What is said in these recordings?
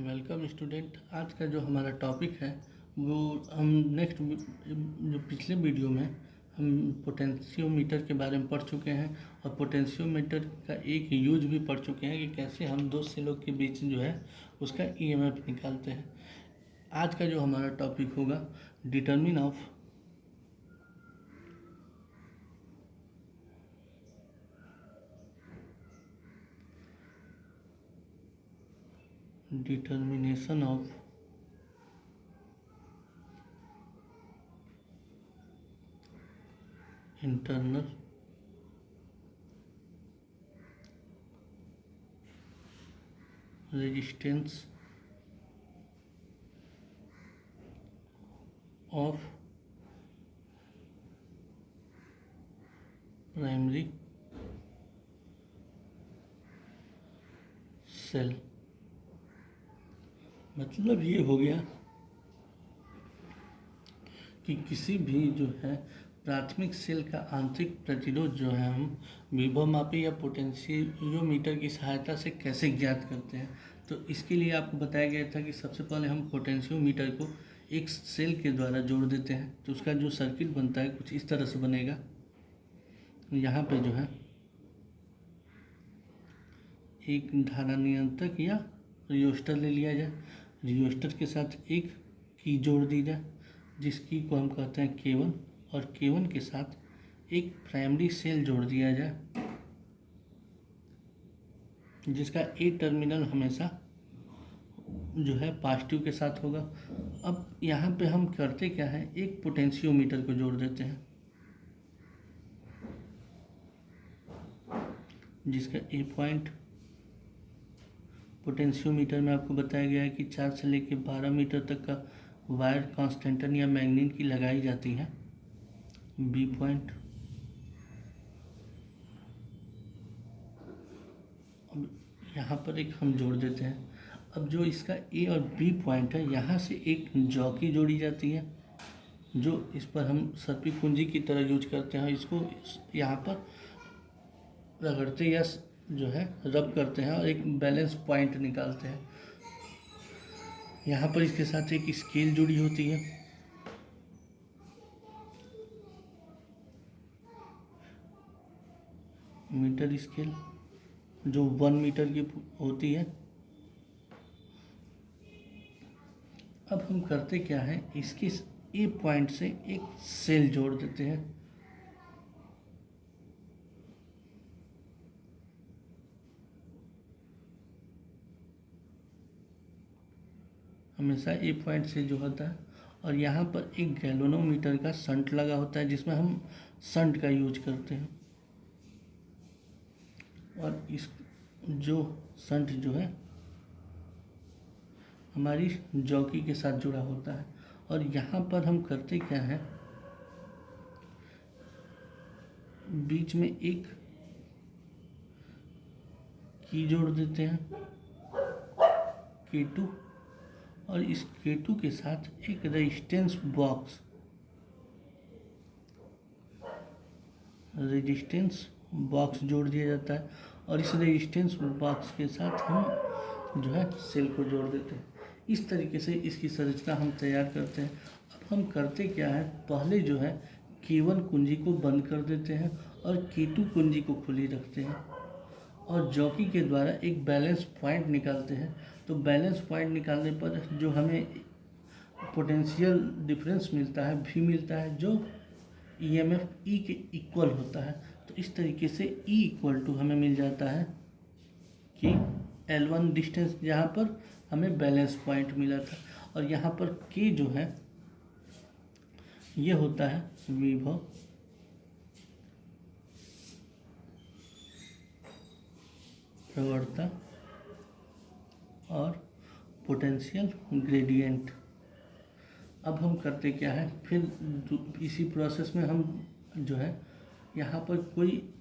Welcome student. आज का जो हमारा टॉपिक है वो हम नेक्स्ट जो पिछले वीडियो में हम पोटेंशियोमीटर के बारे में पढ़ चुके हैं और पोटेंशियोमीटर का एक यूज भी पढ़ चुके हैं कि कैसे हम दो सेलों के बीच जो है उसका ईएमएफ निकालते हैं। आज का जो हमारा टॉपिक होगा determine of determination of internal resistance of primary cell. मतलब ये हो गया कि किसी भी जो है प्राथमिक सेल का आंतरिक प्रतिरोध जो है हम विभवमापी या पोटेंशियोमीटर की सहायता से कैसे ज्ञात करते हैं। तो इसके लिए आपको बताया गया था कि सबसे पहले हम पोटेंशियोमीटर को एक सेल के द्वारा जोड़ देते हैं तो उसका जो सर्किट बनता है कुछ इस तरह से बनेगा। यहाँ पे जो है एक धारा नियंत्रक या रियोस्टर ले लिया जाए, रियोस्टर के साथ एक की जोड़ दी जाए जिसकी को हम कहते हैं K1 और K1 के साथ एक प्राइमरी सेल जोड़ दिया जाए जिसका ए टर्मिनल हमेशा जो है पॉजिटिव के साथ होगा। अब यहाँ पे हम करते क्या है, एक पोटेंशियोमीटर को जोड़ देते हैं जिसका ए पॉइंट पोटेंशियोमीटर में आपको बताया गया है कि 4 से लेकर 12 मीटर तक का वायर कांस्टेंटन या मैग्नीट की लगाई जाती है। बी पॉइंट अब यहाँ पर एक हम जोड़ देते हैं। अब जो इसका ए और बी पॉइंट है यहाँ से एक जॉकी जोड़ी जाती है जो इस पर हम सर्पी कुंजी की तरह यूज करते हैं। इसको यहाँ पर रगड़ते या जो है रब करते हैं और एक बैलेंस पॉइंट निकालते हैं। यहाँ पर इसके साथ एक स्केल जुड़ी होती है। मीटर स्केल जो 1 मीटर की होती है। अब हम करते क्या है, इसके ए पॉइंट से एक सेल जोड़ देते हैं। हमेशा ए पॉइंट से जो होता है और यहाँ पर एक गैल्वेनोमीटर का शंट लगा होता है जिसमें हम शंट का यूज करते हैं और इस जो शंट जो है हमारी जॉकी के साथ जुड़ा होता है। और यहाँ पर हम करते क्या है, बीच में एक की जोड़ देते हैं K2 और इस K2 के साथ एक रेजिस्टेंस बॉक्स जोड़ दिया जाता है और इस रेजिस्टेंस बॉक्स के साथ हम जो है सेल को जोड़ देते हैं। इस तरीके से इसकी संरचना हम तैयार करते हैं। अब हम करते क्या है, पहले जो है K1 कुंजी को बंद कर देते हैं और K2 कुंजी को खुली रखते हैं और जॉकी के द्वारा एक बैलेंस पॉइंट निकालते हैं। तो बैलेंस पॉइंट निकालने पर जो हमें पोटेंशियल डिफरेंस मिलता है V मिलता है जो ईएमएफ E के इक्वल होता है। तो इस तरीके से E इक्वल टू हमें मिल जाता है कि L1 डिस्टेंस जहाँ पर हमें बैलेंस पॉइंट मिला था और यहाँ पर K जो है ये होता है विभव प्रवणता और पोटेंशियल ग्रेडियंट। अब हम करते क्या है, फिर इसी प्रोसेस में हम जो है यहाँ पर कोई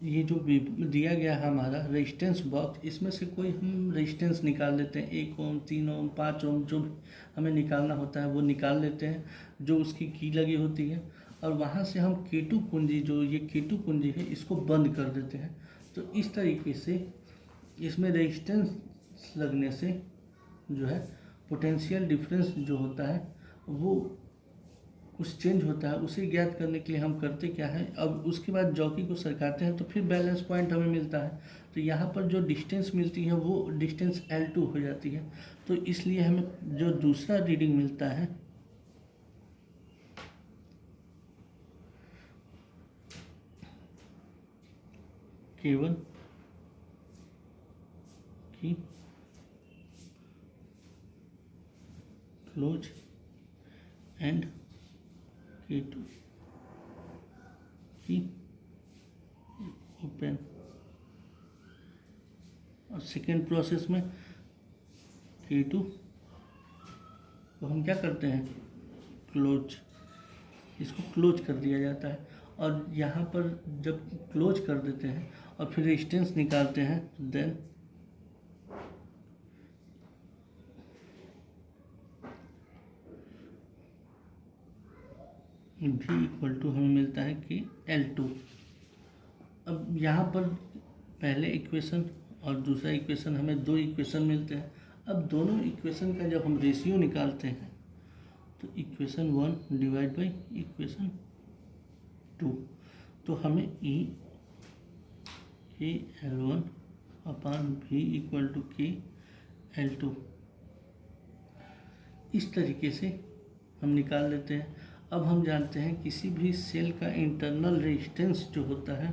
ये जो दिया गया है हमारा रेजिस्टेंस बॉक्स, इसमें से कोई हम रेजिस्टेंस निकाल लेते हैं। 1 ओम 3 ओम 5 ओम जो हमें निकालना होता है वो निकाल लेते हैं जो उसकी की लगी होती है और वहाँ से हम K2 कुंजी जो ये K2 कुंजी है इसको बंद कर देते हैं। तो इस तरीके से इसमें रेजिस्टेंस लगने से जो है पोटेंशियल डिफरेंस जो होता है वो कुछ चेंज होता है, उसे ज्ञात करने के लिए हम करते क्या है, अब उसके बाद जॉकी को सरकाते हैं तो फिर बैलेंस पॉइंट हमें मिलता है। तो यहाँ पर जो डिस्टेंस मिलती है वो डिस्टेंस L2 हो जाती है। तो इसलिए हमें जो दूसरा रीडिंग मिलता है K1 की क्लोज एंड K2 की ओपन, और सेकेंड प्रोसेस में K2 को हम क्या करते हैं, क्लोज, इसको क्लोज कर दिया जाता है। और यहाँ पर जब क्लोज कर देते हैं और फिर रेजिस्टेंस निकालते हैं देन V इक्वल टू हमें मिलता है कि L2। अब यहाँ पर पहले इक्वेशन और दूसरा इक्वेशन, हमें दो इक्वेशन मिलते हैं। अब दोनों इक्वेशन का जब हम रेशियो निकालते हैं तो इक्वेशन 1 डिवाइड बाई इक्वेशन 2, तो हमें E के L1 upon V equal to के L2 इस तरीके से हम निकाल लेते हैं। अब हम जानते हैं किसी भी सेल का इंटरनल रेजिस्टेंस जो होता है,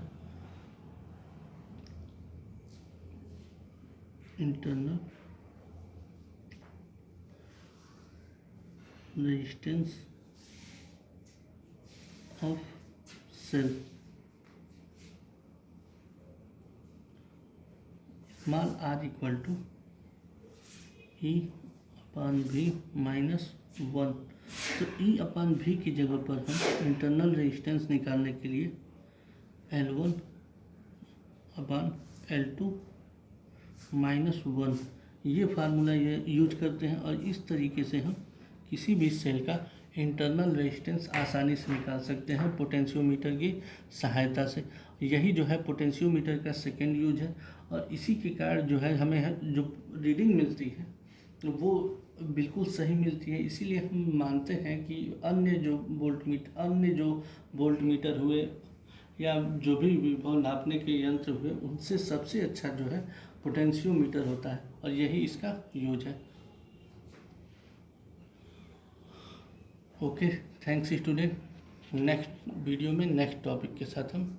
internal resistance of cell small r equal to E upon V minus 1। तो E अपान V की जगह पर हम इंटरनल रेजिस्टेंस निकालने के लिए L1 अपान L2 माइनस 1 ये फार्मूला ये यूज करते हैं। और इस तरीके से हम किसी भी सेल का इंटरनल रेजिस्टेंस आसानी से निकाल सकते हैं पोटेंशियोमीटर की सहायता से। यही जो है पोटेंशियोमीटर का सेकेंड यूज है। और इसी के कारण जो है हमें जो रीडिंग मिलती है वो बिल्कुल सही मिलती है। इसीलिए हम मानते हैं कि अन्य जो वोल्टमीटर हुए या जो भी विभव नापने के यंत्र हुए उनसे सबसे अच्छा जो है पोटेंशियोमीटर होता है, और यही इसका यूज है। Okay, thanks student. Next video में नेक्स्ट टॉपिक के साथ हम